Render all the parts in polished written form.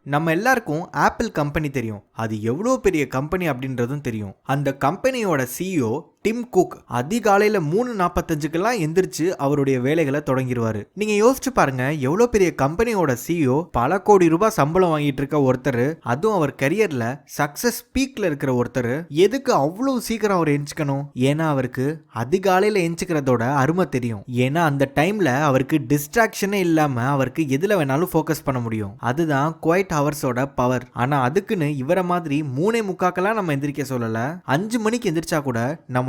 நம்ம எல்லாருக்கும் apple company தெரியும். அது எவ்வளோ பெரிய கம்பெனி அப்படின்றதும் தெரியும். அந்த கம்பெனியோட சிஇஓ டிம் குக் அதிகாலையில் 3:45க்கெல்லாம் எந்திரிச்சு அவருடைய வேலைகளை தொடங்கிடுவாரு. நீங்க யோசிச்சு பாருங்க, எவ்வளோ பெரிய கம்பெனியோட சிஇஓ, பல கோடி ரூபாய் சம்பளம் வாங்கிட்டு இருக்க ஒருத்தர், அதுவும் அவர் கரியர்ல சக்சஸ் பீக்ல இருக்கிற ஒருத்தர், எதுக்கு அவ்வளவு சீக்கிரம் அவர் எஞ்சிக்கணும்? ஏன்னா அவருக்கு அதிகாலையில் எஞ்சிக்கிறதோட அருமை தெரியும். ஏன்னா அந்த டைம்ல அவருக்கு டிஸ்ட்ராக்ஷனே இல்லாம அவருக்கு எதுல வேணாலும் ஃபோக்கஸ் பண்ண முடியும். அதுதான் குவைட் ஹவர்ஸோட பவர். ஆனா அதுக்குன்னு இவரை மாதிரி 3:45க்கெல்லாம் நம்ம எந்திரிக்க சொல்லல. 5 மணிக்கு எந்திரிச்சா கூட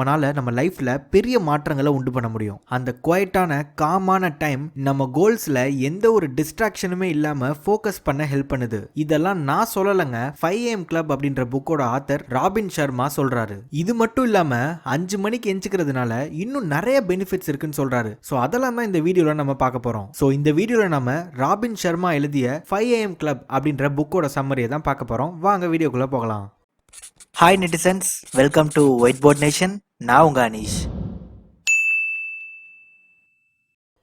நம்ம லைஃப்ல பெரிய மாற்றங்களை உண்டு பண்ண முடியும். அந்த குவைட்டான காமான டைம் நம்ம கோல்ஸ்ல எந்த ஒரு டிஸ்ட்ராக்ஷனுமே இல்லாம ஃபோக்கஸ் பண்ண ஹெல்ப் பண்ணுது. இதெல்லாம் நான் சொல்லலங்க, 5am கிளப் அப்படின்ற புக்கோட ஆத்தர் ராபின் சர்மா சொல்றாரு. இது மட்டும் இல்லாம 5 மணிக்கு எஞ்சிக்கிறதுனால இன்னும் நிறைய பெனிஃபிட்ஸ் இருக்குன்னு சொல்றாரு. சோ அதெல்லாம் தான் இந்த வீடியோல நம்ம பார்க்க போறோம். சோ இந்த வீடியோல நம்ம ராபின் சர்மா எழுதிய 5am கிளப் அப்படின்ற புக்கோட சம்மரியை தான் பார்க்க போறோம். வாங்க வீடியோக்குள்ள போகலாம். Hi netizens, welcome to whiteboard nation. நான் உங்க அனீஷ்.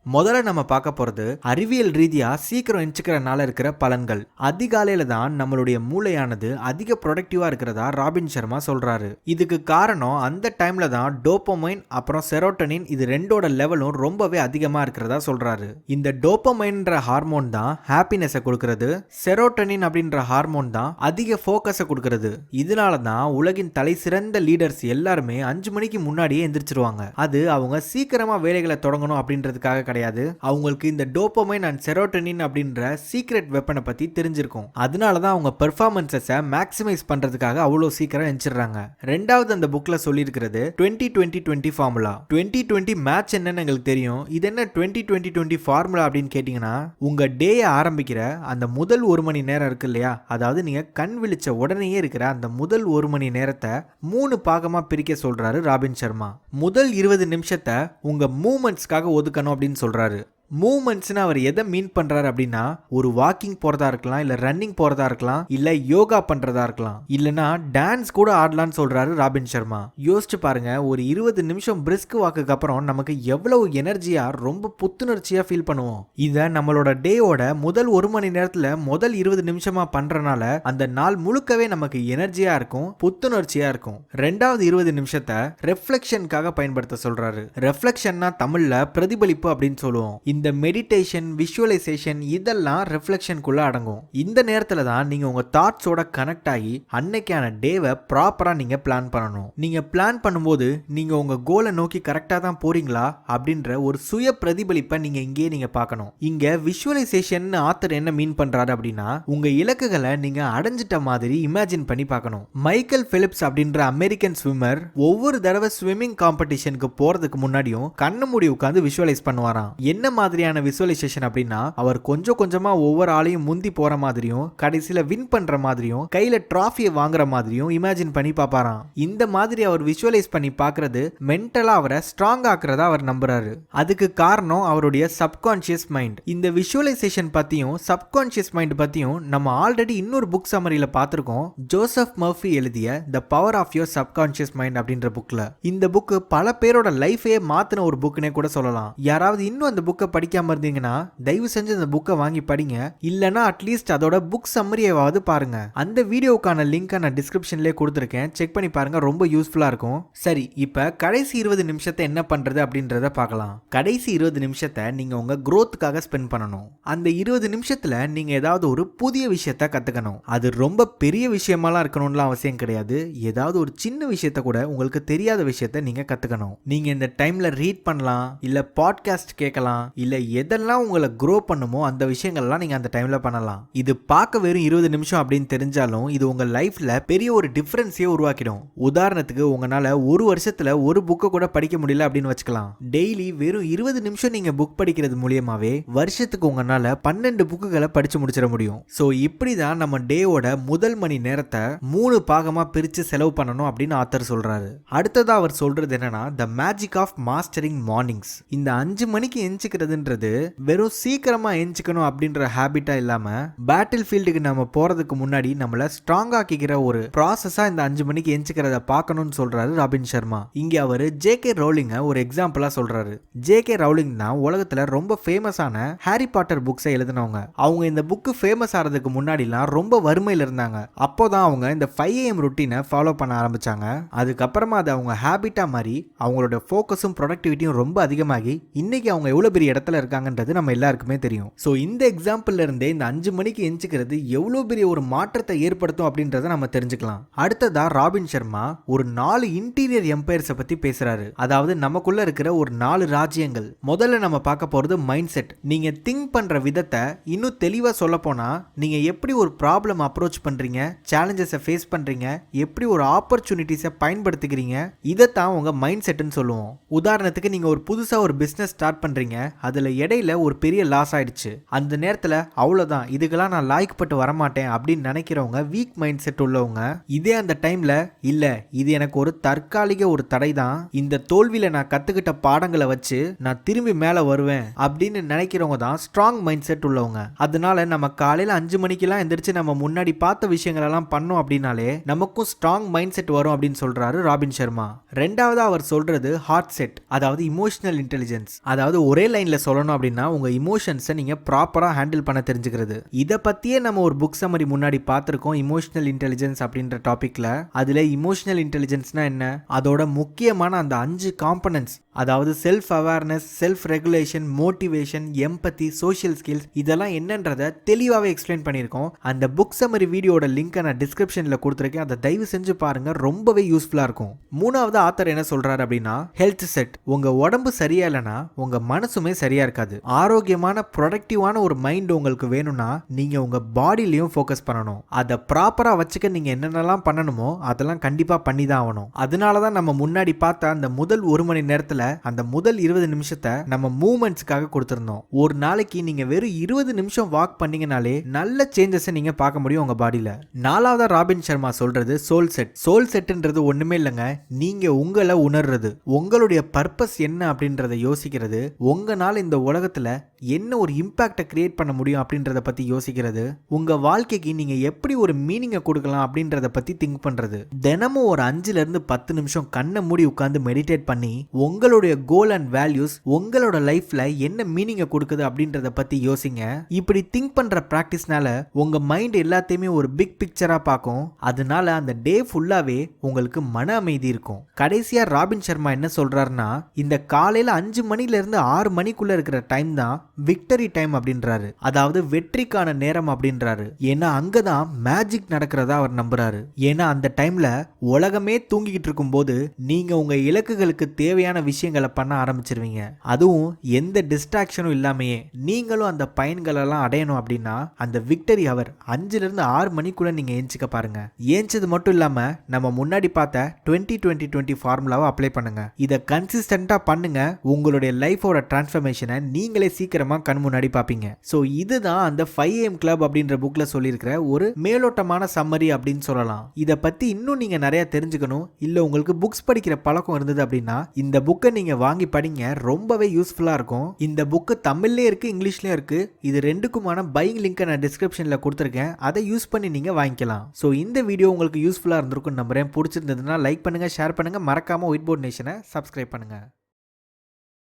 முதல்ல நம்ம பார்க்க போறது அறிவியல் ரீதியா சீக்கிரம் எஞ்சிக்கிறனால இருக்கிற பலன்கள். அதிகாலையில தான் நம்மளுடைய மூளையானது அதிக ப்ரொடக்டிவா இருக்கிறதா ராபின் சர்மா சொல்றாரு. இதுக்கு காரணம் அந்த டைம்ல தான் டோபமைன் அப்புறம் செரோட்டனின் இது ரெண்டோட லெவலும் ரொம்பவே அதிகமா இருக்கிறதா சொல்றாரு. இந்த டோபமைன்ற ஹார்மோன் தான் ஹாப்பினஸை கொடுக்கிறது, செரோட்டனின் அப்படின்ற ஹார்மோன் தான் அதிக ஃபோக்கஸை கொடுக்கிறது. இதனால தான் உலகின் தலை சிறந்த லீடர்ஸ் எல்லாருமே 5 மணிக்கு முன்னாடியே எந்திரிச்சிருவாங்க. அது அவங்க சீக்கிரமா வேலைகளை தொடங்கணும் அப்படின்றதுக்காக கிடையாது. அவங்களுக்கு இந்த டோபமைன் அண்ட் செரோட்டனின் அப்படின்ற சீக்ரெட் வெப்பனை பத்தி தெரிஞ்சிருக்கும். அதனால தான் அவங்க பெர்ஃபார்மன்ஸை மேக்ஸிமைஸ் பண்றதுக்காக அவ்வளவு சீக்கிரம் எஞ்சிடுறாங்க. ரெண்டாவது அந்த புக்ல சொல்லியிருக்கிறது 20-20-20 ஃபார்முலா. 20-20 மேட்ச் என்னன்னு எங்களுக்கு தெரியும். இது என்ன 20-20-20 ஃபார்முலா அப்படின்னு கேட்டீங்கன்னா, உங்க டேயை ஆரம்பிக்கிற அந்த முதல் 1 மணி நேரம் இருக்கு இல்லையா, அதாவது நீங்க கண் விழிச்ச உடனேயே இருக்கிற அந்த முதல் 1 மணி நேரத்தை 3 பாகமா பிரிக்க சொல்றாரு ராபின் சர்மா. முதல் 20 நிமிஷத்தை உங்க மூமெண்ட்ஸ்க்காக ஒதுக்கணும் அப்படின்னு சொல்றாரு. மூமெண்ட்ஸ்னு அவர் எதை மீன் பண்றாரு அப்படின்னா, ஒரு வாக்கிங் போறதா இருக்கலாம், இல்ல ரன்னிங் போறதா இருக்கலாம், இல்ல யோகா பண்றதா இருக்கலாம், இல்லனா டான்ஸ் கூட ஆடலாம்னு சொல்றாரு ராபின் சர்மா. யோசிச்சு பாருங்க, ஒரு 20 நிமிஷம் பிரிஸ்க் வாக்குக்கு அப்புறம் நமக்கு எவ்வளவு எனர்ஜியா ரொம்ப புத்துணர்ச்சியா ஃபீல் பண்ணுவோம். இத நம்மளோட டேயோட முதல் 1 மணி நேரத்துல முதல் 20 நிமிஷமா பண்றனால அந்த நாள் முழுக்கவே நமக்கு எனர்ஜியா இருக்கும், புத்துணர்ச்சியா இருக்கும். ரெண்டாவது 20 நிமிஷத்தை ரெஃப்ளெக்ஷனுக்காக பயன்படுத்த சொல்றாரு. ரெஃப்ளெக்ஷன்னா தமிழ்ல பிரதிபலிப்பு அப்படின்னு சொல்லுவோம். இந்த மெடிடேஷன், விஷுவலைசேஷன் இதெல்லாம் ரெஃப்ளெக்ஷனுக்குள்ள அடங்கும். இந்த நேரத்துல தான் நீங்க உங்க தாட்ஸோட கனெக்ட் ஆகி அன்னைக்கான டேவை ப்ராப்பரா நீங்க பிளான் பண்ணணும். நீங்க பிளான் பண்ணும்போது நீங்க உங்க கோலை நோக்கி கரெக்டா தான் போறீங்களா அப்படின்ற ஒரு சுய பிரதிபலிப்பை நீங்க இங்கேயே நீங்க பார்க்கணும். இங்க விஷுவலைசேஷன் ஆத்தர் என்ன மீன் பண்றாரு அப்படின்னா, உங்க இலக்குகளை நீங்க அடைஞ்சிட்ட மாதிரி இமேஜின் பண்ணி பார்க்கணும். மைக்கேல் பிலிப்ஸ் அப்படின்ற அமெரிக்கன் ஸ்விம்மர் ஒவ்வொரு தடவை ஸ்விம்மிங் காம்படிஷனுக்கு போறதுக்கு முன்னாடியும் கண்ணு மூடி உட்கார்ந்து விஷுவலைஸ் பண்ணுவாராம். என்ன மாதிரியான விசுவலைசேஷன் அப்படின்னா, அவர் கொஞ்சம் கொஞ்சமா ஒவ்வொரு ஆளையும் முந்தி போற மாதிரியும், கடைசியில வின் பண்ற மாதிரியும், கையில டிராஃபியை வாங்குற மாதிரியும் இமேஜின் பண்ணி பாப்பாராம். இந்த மாதிரி அவர் விஷுவலைஸ் பண்ணி பார்க்கிறது மென்டலா அவரை ஸ்ட்ராங் ஆக்குறதா அவர் நம்புறாரு. அதுக்கு காரணம் அவருடைய சப்கான்ஷியஸ் மைண்ட். இந்த விஷுவலைசேஷன் பத்தியும் சப்கான்ஷியஸ் மைண்ட் பத்தியும் நம்ம ஆல்ரெடி இன்னொரு புக் சம்மரியில பார்த்திருக்கோம். ஜோசப் மர்ஃபி எழுதிய the power of your subconscious mind அப்படின்ற புக்ல. இந்த புக் பல பேரோட லைஃபையே மாத்தின ஒரு புக்னே கூட சொல்லலாம். யாராவது இன்னும் அந்த புக்கை படிக்காம இருந்தீங்கன்னா தயவு செஞ்சு அந்த புக்கை வாங்கி படிங்க. இல்லனா அட்லீஸ்ட் அதோட புக் சம்மரியாவது பாருங்க. அந்த வீடியோக்கான லிங்க் நான் டிஸ்கிரிப்ஷன்லயே கொடுத்திருக்கேன், செக் பண்ணி பாருங்க, ரொம்ப யூஸ்ஃபுல்லா இருக்கும். சரி, இப்ப கடைசி 20 நிமிஷத்தை என்ன பண்றது அப்படின்றத பார்க்கலாம். கடைசி 20 நிமிஷத்தை நீங்க உங்க growthக்காக ஸ்பெண்ட் பண்ணணும். அந்த 20 நிமிஷத்துல நீங்க ஏதாவது ஒரு புதிய விஷயத்தை கத்துக்கணும். அது ரொம்ப பெரிய விஷயமாலாம் இருக்கணும்னு அவசியம் கிடையாது. ஏதாவது ஒரு சின்ன விஷயத்தை கூட, உங்களுக்கு தெரியாத விஷயத்தை நீங்க கத்துக்கணும். நீங்க இந்த டைம்ல ரீட் பண்ணலாம், இல்ல பாட்காஸ்ட் கேட்கலாம், இல்ல எதெல்லாம் உங்களை க்ரோ பண்ணுமோ அந்த விஷயங்கள்லாம் நீங்க அந்த டைம்ல பண்ணலாம். இது பார்க்க வெறும் 20 நிமிஷம் அப்படின்னு தெரிஞ்சாலும் இது உங்க லைஃப்ல பெரிய ஒரு டிஃபரன்ஸையே உருவாக்கிடும். உதாரணத்துக்கு, உங்களால ஒரு வருஷத்துல ஒரு புக்கை கூட படிக்க முடியல அப்படின்னு வச்சுக்கலாம். டெய்லி வெறும் 20 நிமிஷம் நீங்க புக் படிக்கிறது மூலியமாவே வருஷத்துக்கு உங்களால 12 புக்குகளை படிச்சு முடிச்சிட முடியும். சோ இப்படிதான் நம்ம டேயோட முதல் மணி நேரத்தை 3 பாகமா பிரிச்சு செலவு பண்ணணும் அப்படின்னு ஆத்தர் சொல்றாரு. அடுத்ததா அவர் சொல்றது என்னன்னா, the magic of mastering mornings. இந்த 5 மணிக்கு எஞ்சிக்கிறது எந்திரிக்கிறதுன்றது வெறும் சீக்கிரமா எந்திரிக்கணும் அப்படின்ற ஹேபிட்டா இல்லாம பேட்டில் ஃபீல்டுக்கு நம்ம போறதுக்கு முன்னாடி நம்மள ஸ்ட்ராங் ஆக்கிக்கிற ஒரு ப்ராசஸா இந்த 5 மணிக்கு எந்திரிக்கிறத பார்க்கணும்னு சொல்றாரு ராபின் சர்மா. இங்க அவரு ஜே.கே. ரவுலிங்க ஒரு எக்ஸாம்பிளா சொல்றாரு. ஜே.கே. ரவுலிங் தான் உலகத்துல ரொம்ப ஃபேமஸான ஹாரி பாட்டர் புக்ஸை எழுதினவங்க. அவங்க இந்த புக் ஃபேமஸ் ஆறதுக்கு முன்னாடிலாம் ரொம்ப வறுமையில இருந்தாங்க. அப்போதான் அவங்க இந்த 5 AM ரொட்டீனை ஃபாலோ பண்ண ஆரம்பிச்சாங்க. அதுக்கப்புறமா அது அவங்க ஹேபிட்டா மாறி அவங்களோட ஃபோக்கஸும் ப்ரொடக்டிவிட்டியும் ரொம்ப அதிகமாகி இன்னைக்கு அவங்க எவ்வளவு பெரிய இடத்துல இருக்காங்கன்றது நம்ம எல்லாருக்குமே தெரியும். ஸோ இந்த எக்ஸாம்பிள்ல இருந்தே இந்த 5 மணிக்கு எந்திரிக்கிறது எவ்வளவு பெரிய ஒரு மாற்றத்தை ஏற்படுத்தும் அப்படின்றத நம்ம தெரிஞ்சுக்கலாம். அடுத்ததா ராபின் சர்மா ஒரு 4 இன்டீரியர் எம்பையர்ஸை பத்தி பேசுறாரு. அதாவது நமக்குள்ள இருக்கிற ஒரு 4 ராஜ்யங்கள். முதல்ல நம்ம பார்க்க போறது மைண்ட் செட். நீங்க திங்க் பண்ற விதத்தை இன்னும் தெளிவா சொல்ல போனா நீங்க எப்படி ஒரு ப்ராப்ளம் அப்ரோச் பண்றீங்க, சேலஞ்சஸை ஃபேஸ் பண்றீங்க, எப்படி ஒரு ஆப்பர்ச்சுனிட்டிஸை பயன்படுத்திக்கிறீங்க, இதைத்தான் உங்க மைண்ட் செட்னு சொல்லுவோம். உதாரணத்துக்கு நீங்க ஒரு புதுசா ஒரு பிசினஸ் ஸ்டார்ட் பண்றீங்க, அதுல இடையில ஒரு பெரிய லாஸ் ஆயிடுச்சு. அந்த நேரத்துல அவ்வளவுதான், இதுக்கெல்லாம் நான் லாய்க்கப்பட்டு வரமாட்டேன் அப்படின்னு நினைக்கிறவங்க வீக் மைண்ட் செட் உள்ளவங்க. இதே அந்த டைம்ல இல்ல இது எனக்கு ஒரு தற்காலிக ஒரு தடை தான், இந்த தோல்வியில நான் கத்துக்கிட்ட பாடங்களை வச்சு நான் திரும்பி மேல வருவேன் அப்படின்னு நினைக்கிறவங்க தான் ஸ்ட்ராங் மைண்ட் செட் உள்ளவங்க. அதனால நம்ம காலையில 5 மணிக்கெல்லாம் எந்திரிச்சு நம்ம முன்னாடி பார்த்த விஷயங்கள் எல்லாம் பண்ணோம் அப்படின்னாலே நமக்கும் ஸ்ட்ராங் மைண்ட் செட் வரும் அப்படின்னு சொல்றாரு ராபின் சர்மா. ரெண்டாவது அவர் சொல்றது ஹார்ட் செட், அதாவது இமோஷனல் இன்டெலிஜென்ஸ். அதாவது ஒரே லைன்ல சொல்லணும் அப்படின்னா உங்க இமோஷன்ஸை நீங்க ப்ராப்பரா ஹேண்டில் பண்ண தெரிஞ்சுக்கிறது. இதை பத்தியே நம்ம ஒரு புக் சம்மரி முன்னாடி பார்த்திருக்கோம், இமோஷனல் இன்டெலிஜென்ஸ் அப்படின்ற டாபிக்ல. அதுல இமோஷனல் இன்டெலிஜென்ஸ்னா என்ன, அதோட முக்கியமான அந்த 5 காம்பனன்ட்ஸ், அதாவது self awareness, self regulation, motivation, empathy, social skills, இதெல்லாம் என்னன்றதை தெளிவாகவே எக்ஸ்பிளைன் பண்ணியிருக்கோம். அந்த புக் சம்மரி வீடியோட லிங்கை நான் டிஸ்கிரிப்ஷன்ல கொடுத்துருக்கேன், அதை தயவு செஞ்சு பாருங்க, ரொம்பவே யூஸ்ஃபுல்லா இருக்கும். மூணாவது ஆத்தர் என்ன சொல்றாரு அப்படின்னா ஹெல்த் செட். உங்க உடம்பு சரியா இல்லைன்னா உங்க மனசுமே சரியா இருக்காது. ஆரோக்கியமான ப்ரொடக்டிவான ஒரு மைண்ட் உங்களுக்கு வேணும்னா நீங்க உங்க பாடியிலையும் ஃபோக்கஸ் பண்ணணும். அதை ப்ராப்பரா வச்சுக்க நீங்க என்னென்னலாம் பண்ணணுமோ அதெல்லாம் கண்டிப்பா பண்ணி தான் ஆகணும். அதனாலதான் நம்ம முன்னாடி பார்த்த அந்த முதல் 1 மணி நேரத்துல அந்த முதல் 20 நிமிஷத்தை நம்ம மூவ்மெண்ட்ஸ்க்காக கொடுத்திருந்தோம். ஒரு நாளைக்கு நீங்க வெறும் 20 நிமிஷம் வாக் பண்ணீங்கனாலே நல்ல சேஞ்சஸ் நீங்க பார்க்க முடியும் உங்க பாடியில. நாலாவதா ராபின் சர்மா சொல்றது சோல் செட். சோல் செட்ன்றது ஒண்ணுமே இல்லைங்க, நீங்க உங்களை உணர்றது, உங்களுடைய பர்பஸ் என்ன அப்படின்றத யோசிக்கிறது, உங்களால இந்த உலகத்துல என்ன ஒரு இம்பாக்டை கிரியேட் பண்ண முடியும் அப்படின்றத பத்தி யோசிக்கிறது, உங்க வாழ்க்கைக்கு நீங்க எப்படி ஒரு மீனிங்கை கொடுக்கலாம் அப்படின்றத பத்தி திங்க் பண்றது. தினமும் ஒரு 5ல இருந்து 10 நிமிஷம் கண்ணை மூடி உட்கார்ந்து மெடிடேட் பண்ணி உங்களுடைய கோல் அண்ட் வேல்யூஸ், உங்களோட லைஃப்ல என்ன மீனிங்கை கொடுக்குது அப்படின்றத பத்தி யோசிங்க. இப்படி திங்க் பண்ற பிராக்டிஸ்னால உங்க மைண்ட் எல்லாத்தையுமே ஒரு பிக் பிக்சரா பார்க்கும். அதனால அந்த டே ஃபுல்லாவே உங்களுக்கு மன அமைதி இருக்கும். கடைசியா ராபின் சர்மா என்ன சொல்றாருன்னா இந்த காலையில 5 மணில இருந்து 6 மணிக்குள்ள இருக்கிற டைம் தான் விக்டரி டைம் அப்படின்றாரு. அதாவது வெற்றிக்கான நேரம் அப்படின்றாரு. ஏன்னா அங்கதான் மேஜிக் நடக்கிறதா அவர் நம்புறாரு. ஏன்னா அந்த டைம்ல உலகமே தூங்கிக்கிட்டு இருக்கும் போது நீங்க உங்க இலக்குகளுக்கு தேவையான விஷயங்களை பண்ண ஆரம்பிச்சிருவீங்க. அதுவும் எந்த டிஸ்ட்ராக்ஷனும் இல்லாமையே நீங்களும் அந்த பயன்கள் எல்லாம் அடையணும் அப்படின்னா அந்த விக்டரி அவர் 5ல இருந்து 6 மணிக்குள்ள நீங்க ஏஞ்சிக்க பாருங்க. ஏஞ்சது மட்டும் இல்லாம நம்ம முன்னாடி பார்த்த 20-20-20 ஃபார்முலாவை அப்ளை பண்ணுங்க. இதை கன்சிஸ்டன்டா பண்ணுங்க. உங்களுடைய லைஃபோட டிரான்ஸ்ஃபர்மேஷனை நீங்களே சீக்கிரமா கண் முன்னாடி பாப்பீங்க. சோ இதுதான் அந்த 5 AM கிளப் அப்படின்ற புக்ல சொல்லியிருக்கிற ஒரு மேலோட்டமான சம்மரி அப்படின்னு சொல்லலாம். இதை பத்தி இன்னும் நீங்க நிறைய தெரிஞ்சுக்கணும், இல்ல உங்களுக்கு புக்ஸ் படிக்கிற பழக்கம் இருந்தது அப்படின்னா இந்த புக்கை நீங்க வாங்கி படிங்க, ரொம்பவே யூஸ்ஃபுல்லா இருக்கும். இந்த புக்கு தமிழ்லயே இருக்கு, இங்கிலீஷ்லயும் இருக்கு. இது ரெண்டுக்குமான பையிங் லிங்கை நான் டிஸ்கிரிப்ஷன்ல கொடுத்துருக்கேன், அதை யூஸ் பண்ணி நீங்க வாங்கிக்கலாம். ஸோ இந்த வீடியோ உங்களுக்கு யூஸ்ஃபுல்லா இருந்திருக்கும் நம்புறேன். பிடிச்சிருந்ததுன்னா லைக் பண்ணுங்க, ஷேர் பண்ணுங்க, மறக்காம ஒயிட் போர்ட் நேஷனை சப்ஸ்கிரைப் பண்ணுங்க.